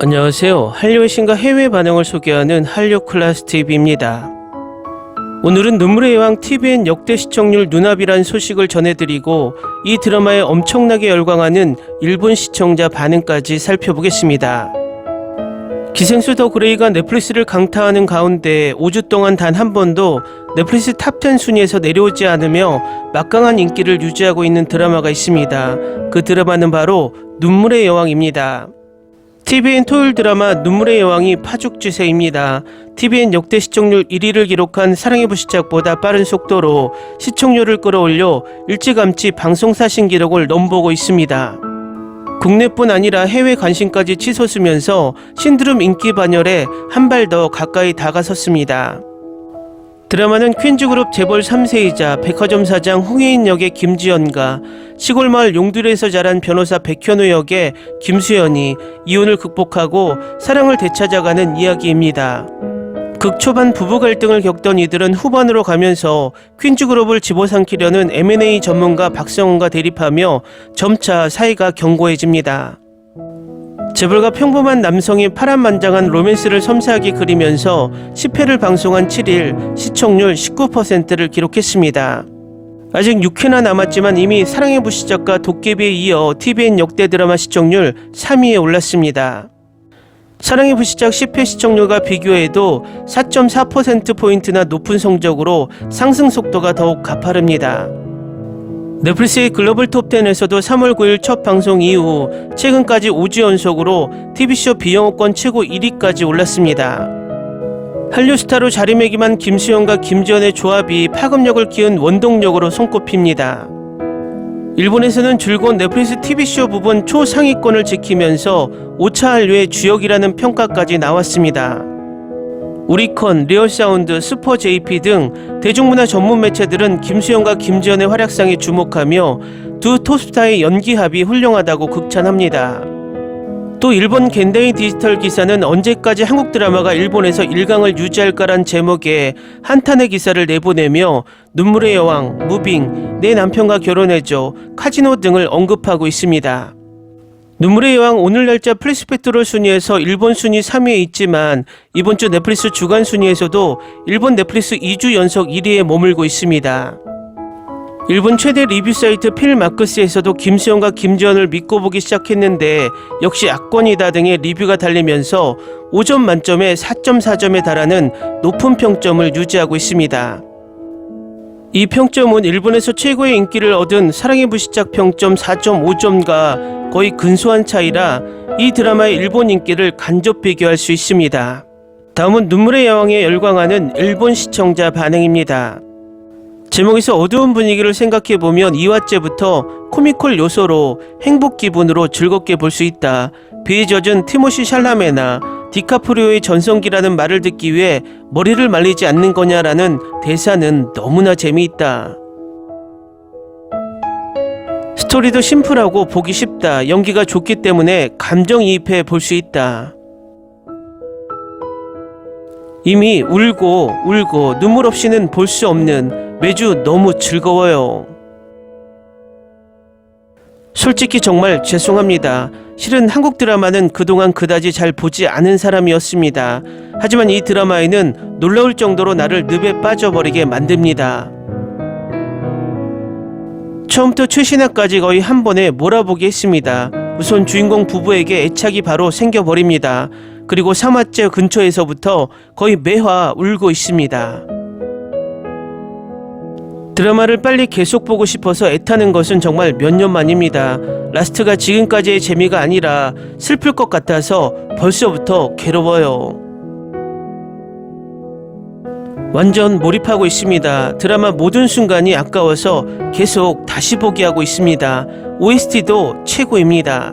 안녕하세요. 한류의 신과 해외 반응을 소개하는 한류클래스TV입니다. 오늘은 눈물의 여왕 TVN 역대 시청률 눈앞이란 소식을 전해드리고 이 드라마에 엄청나게 열광하는 일본 시청자 반응까지 살펴보겠습니다. 기생수 더 그레이가 넷플릭스를 강타하는 가운데 5주 동안 단 한 번도 넷플릭스 탑10 순위에서 내려오지 않으며 막강한 인기를 유지하고 있는 드라마가 있습니다. 그 드라마는 바로 눈물의 여왕입니다. TVN 토요일 드라마 눈물의 여왕이 파죽지세입니다. TVN 역대 시청률 1위를 기록한 사랑의 불시착보다 빠른 속도로 시청률을 끌어올려 일찌감치 방송사 신기록을 넘보고 있습니다. 국내뿐 아니라 해외 관심까지 치솟으면서 신드롬 인기 반열에 한 발 더 가까이 다가섰습니다. 드라마는 퀸즈그룹 재벌 3세이자 백화점 사장 홍혜인 역의 김지연과 시골마을 용두리에서 자란 변호사 백현우 역의 김수연이 이혼을 극복하고 사랑을 되찾아가는 이야기입니다. 극 초반 부부 갈등을 겪던 이들은 후반으로 가면서 퀸즈그룹을 집어삼키려는 M&A 전문가 박성훈과 대립하며 점차 사이가 견고해집니다. 재벌가 평범한 남성이 파란만장한 로맨스를 섬세하게 그리면서 10회를 방송한 7일 시청률 19%를 기록했습니다. 아직 6회나 남았지만 이미 사랑의 불시착과 도깨비에 이어 TVN 역대 드라마 시청률 3위에 올랐습니다. 사랑의 불시착 10회 시청률과 비교해도 4.4%포인트나 높은 성적으로 상승 속도가 더욱 가파릅니다. 넷플릭스의 글로벌 톱10에서도 3월 9일 첫 방송 이후 최근까지 5주 연속으로 TV쇼 비영업권 최고 1위까지 올랐습니다. 한류 스타로 자리매김한 김수현과 김지연의 조합이 파급력을 키운 원동력으로 손꼽힙니다. 일본에서는 줄곧 넷플릭스 TV쇼 부분 초상위권을 지키면서 5차 한류의 주역이라는 평가까지 나왔습니다. 우리콘, 리얼사운드, 슈퍼 JP 등 대중문화 전문 매체들은 김수현과 김지연의 활약상에 주목하며 두 톱스타의 연기합이 훌륭하다고 극찬합니다. 또 일본 겐데이 디지털 기사는 언제까지 한국 드라마가 일본에서 일강을 유지할까란 제목의 한탄의 기사를 내보내며 눈물의 여왕, 무빙, 내 남편과 결혼해줘, 카지노 등을 언급하고 있습니다. 눈물의 여왕 오늘 날짜 플래시팩토럴 순위에서 일본 순위 3위에 있지만 이번 주 넷플릭스 주간 순위에서도 일본 넷플릭스 2주 연속 1위에 머물고 있습니다. 일본 최대 리뷰 사이트 필마크스에서도 김수현과 김지연을 믿고 보기 시작했는데 역시 악권이다 등의 리뷰가 달리면서 5점 만점에 4.4점에 달하는 높은 평점을 유지하고 있습니다. 이 평점은 일본에서 최고의 인기를 얻은 사랑의 불시착 평점 4.5점과 거의 근소한 차이라 이 드라마의 일본 인기를 간접 비교할 수 있습니다. 다음은 눈물의 여왕에 열광하는 일본 시청자 반응입니다. 제목에서 어두운 분위기를 생각해보면 2화째부터 코미컬 요소로 행복 기분으로 즐겁게 볼 수 있다. 비에 젖은 티모시 샬라메나 디카프리오의 전성기라는 말을 듣기 위해 머리를 말리지 않는 거냐라는 대사는 너무나 재미있다. 스토리도 심플하고 보기 쉽다. 연기가 좋기 때문에 감정이입해 볼 수 있다. 이미 울고 눈물 없이는 볼 수 없는 매주 너무 즐거워요. 솔직히 정말 죄송합니다. 실은 한국 드라마는 그동안 그다지 잘 보지 않은 사람이었습니다. 하지만 이 드라마에는 놀라울 정도로 나를 늪에 빠져버리게 만듭니다. 처음부터 최신화까지 거의 한 번에 몰아보게 했습니다. 우선 주인공 부부에게 애착이 바로 생겨버립니다. 그리고 3화째 근처에서부터 거의 매화 울고 있습니다. 드라마를 빨리 계속 보고 싶어서 애타는 것은 정말 몇 년 만입니다. 라스트가 지금까지의 재미가 아니라 슬플 것 같아서 벌써부터 괴로워요. 완전 몰입하고 있습니다. 드라마 모든 순간이 아까워서 계속 다시 보기 하고 있습니다. OST도 최고입니다.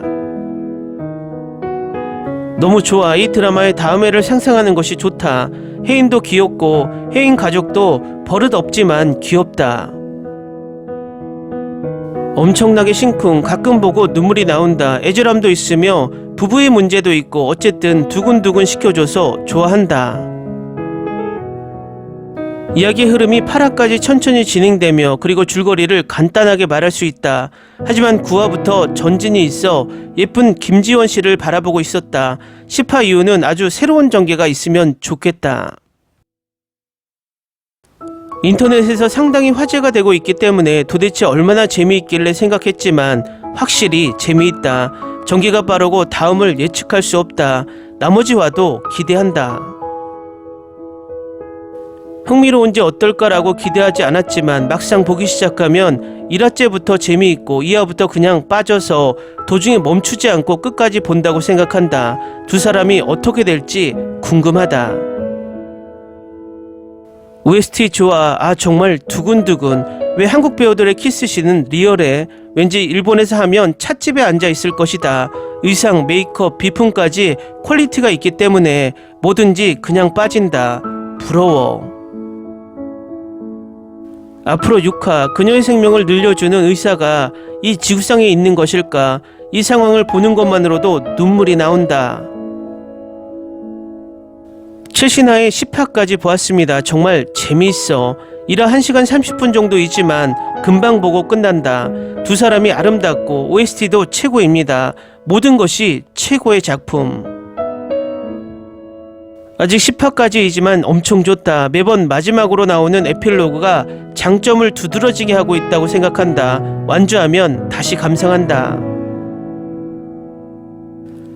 너무 좋아. 이 드라마의 다음 회를 상상하는 것이 좋다. 혜인도 귀엽고 혜인 가족도 버릇 없지만 귀엽다. 엄청나게 심쿵, 가끔 보고 눈물이 나온다. 애절함도 있으며 부부의 문제도 있고 어쨌든 두근두근 시켜줘서 좋아한다. 이야기의 흐름이 8화까지 천천히 진행되며 그리고 줄거리를 간단하게 말할 수 있다. 하지만 9화부터 전진이 있어 예쁜 김지원 씨를 바라보고 있었다. 10화 이후는 아주 새로운 전개가 있으면 좋겠다. 인터넷에서 상당히 화제가 되고 있기 때문에 도대체 얼마나 재미있길래 생각했지만 확실히 재미있다. 전개가 빠르고 다음을 예측할 수 없다. 나머지와도 기대한다. 흥미로운지 어떨까라고 기대하지 않았지만 막상 보기 시작하면 1화째부터 재미있고 2화부터 그냥 빠져서 도중에 멈추지 않고 끝까지 본다고 생각한다. 두 사람이 어떻게 될지 궁금하다. OST 좋아. 정말 두근두근. 왜 한국 배우들의 키스씬은 리얼해? 왠지 일본에서 하면 찻집에 앉아 있을 것이다. 의상, 메이크업, 비품까지 퀄리티가 있기 때문에 뭐든지 그냥 빠진다. 부러워. 앞으로 6화, 그녀의 생명을 늘려주는 의사가 이 지구상에 있는 것일까? 이 상황을 보는 것만으로도 눈물이 나온다. 최신화의 10화까지 보았습니다. 정말 재미있어. 1화 1시간 30분 정도이지만 금방 보고 끝난다. 두 사람이 아름답고 OST도 최고입니다. 모든 것이 최고의 작품. 아직 10화까지이지만 엄청 좋다. 매번 마지막으로 나오는 에필로그가 장점을 두드러지게 하고 있다고 생각한다. 완주하면 다시 감상한다.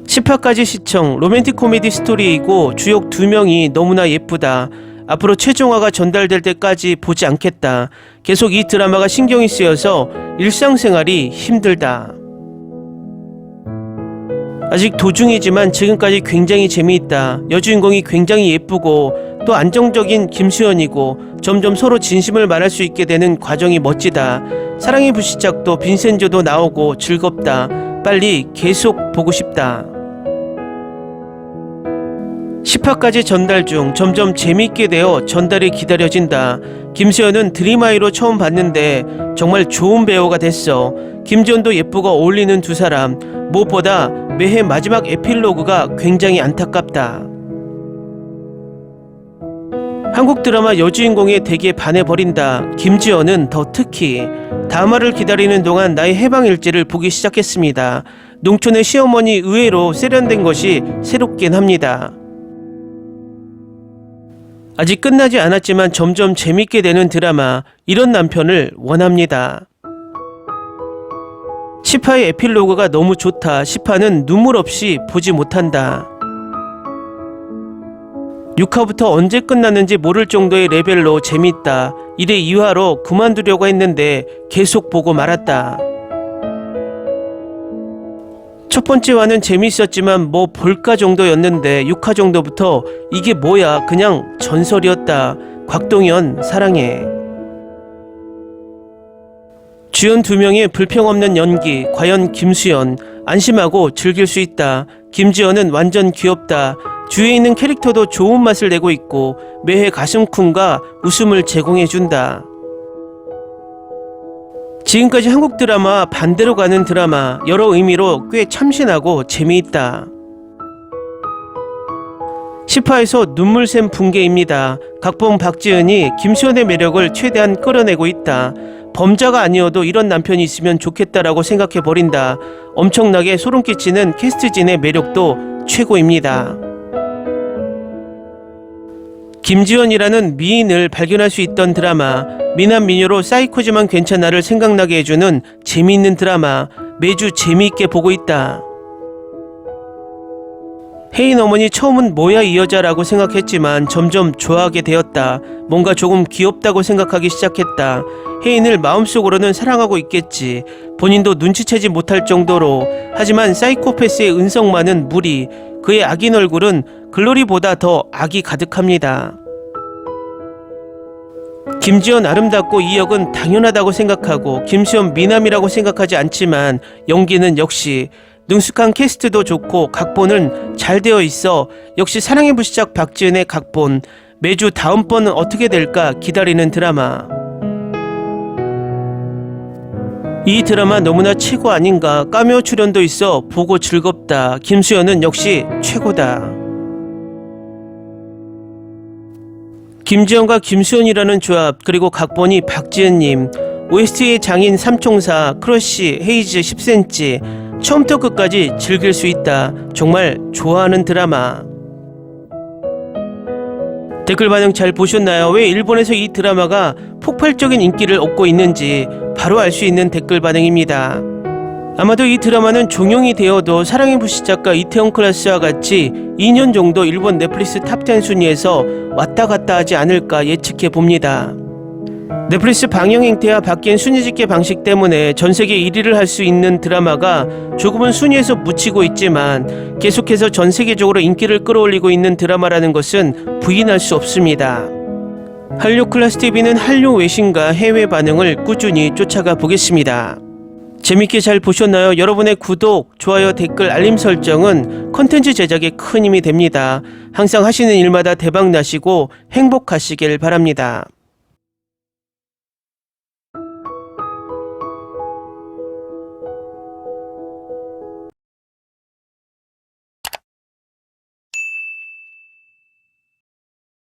10화까지 시청. 로맨틱 코미디 스토리이고 주역 2명이 너무나 예쁘다. 앞으로 최종화가 전달될 때까지 보지 않겠다. 계속 이 드라마가 신경이 쓰여서 일상생활이 힘들다. 아직 도중이지만 지금까지 굉장히 재미있다. 여주인공이 굉장히 예쁘고 또 안정적인 김수현이고 점점 서로 진심을 말할 수 있게 되는 과정이 멋지다. 사랑의 불시착도 빈센조도 나오고 즐겁다. 빨리 계속 보고 싶다. 10화까지 전달 중. 점점 재미있게 되어 전달이 기다려진다. 김수현은 드림아이로 처음 봤는데 정말 좋은 배우가 됐어. 김지원도 예쁘고 어울리는 두 사람. 무엇보다 매해 마지막 에필로그가 굉장히 안타깝다. 한국 드라마 여주인공의 대기에 반해버린다. 김지연은 더 특히. 다음화를 기다리는 동안 나의 해방일지를 보기 시작했습니다. 농촌의 시어머니 의외로 세련된 것이 새롭긴 합니다. 아직 끝나지 않았지만 점점 재밌게 되는 드라마. 이런 남편을 원합니다. 10화의 에필로그가 너무 좋다. 10화는 눈물 없이 보지 못한다. 6화부터 언제 끝났는지 모를 정도의 레벨로 재밌다. 이래 2화로 그만두려고 했는데 계속 보고 말았다. 첫 번째화는 재밌었지만 뭐 볼까 정도였는데 6화 정도부터 이게 뭐야, 그냥 전설이었다. 곽동현 사랑해. 주연 2명의 불평 없는 연기. 과연 김수현. 안심하고 즐길 수 있다. 김지연은 완전 귀엽다. 주위에 있는 캐릭터도 좋은 맛을 내고 있고 매해 가슴쿵과 웃음을 제공해준다. 지금까지 한국 드라마와 반대로 가는 드라마. 여러 의미로 꽤 참신하고 재미있다. 10화에서 눈물샘 붕괴입니다. 각본 박지은이 김수현의 매력을 최대한 끌어내고 있다. 범자가 아니어도 이런 남편이 있으면 좋겠다라고 생각해버린다. 엄청나게 소름 끼치는 캐스트진의 매력도 최고입니다. 김지연이라는 미인을 발견할 수 있던 드라마. 미남 미녀로 사이코지만 괜찮아를 생각나게 해주는 재미있는 드라마. 매주 재미있게 보고 있다. 혜인 어머니 처음은 뭐야 이 여자라고 생각했지만 점점 좋아하게 되었다. 뭔가 조금 귀엽다고 생각하기 시작했다. 혜인을 마음속으로는 사랑하고 있겠지. 본인도 눈치채지 못할 정도로. 하지만 사이코패스의 은성만은 무리. 그의 악인 얼굴은 글로리보다 더 악이 가득합니다. 김지연 아름답고 이 역은 당연하다고 생각하고 김수현 미남이라고 생각하지 않지만 연기는 역시. 능숙한 캐스트도 좋고 각본은 잘 되어 있어. 역시 사랑의 불시착 박지은의 각본. 매주 다음번은 어떻게 될까 기다리는 드라마. 이 드라마 너무나 최고 아닌가. 카메오 출연도 있어 보고 즐겁다. 김수현은 역시 최고다. 김지영과 김수현이라는 조합, 그리고 각본이 박지은님, OST의 장인 삼총사, 크러쉬, 헤이즈, 10cm, 처음부터 끝까지 즐길 수 있다. 정말 좋아하는 드라마. 댓글 반응 잘 보셨나요? 왜 일본에서 이 드라마가 폭발적인 인기를 얻고 있는지 바로 알 수 있는 댓글 반응입니다. 아마도 이 드라마는 종영이 되어도 사랑의 불시 작가 이태원 클라스와 같이 2년 정도 일본 넷플릭스 탑10 순위에서 왔다 갔다 하지 않을까 예측해 봅니다. 넷플릭스 방영 행태와 바뀐 순위 집계 방식 때문에 전세계 1위를 할 수 있는 드라마가 조금은 순위에서 묻히고 있지만 계속해서 전세계적으로 인기를 끌어올리고 있는 드라마라는 것은 부인할 수 없습니다. 한류 클래스TV는 한류 외신과 해외 반응을 꾸준히 쫓아가 보겠습니다. 재밌게 잘 보셨나요? 여러분의 구독, 좋아요, 댓글, 알림 설정은 컨텐츠 제작에 큰 힘이 됩니다. 항상 하시는 일마다 대박 나시고 행복하시길 바랍니다.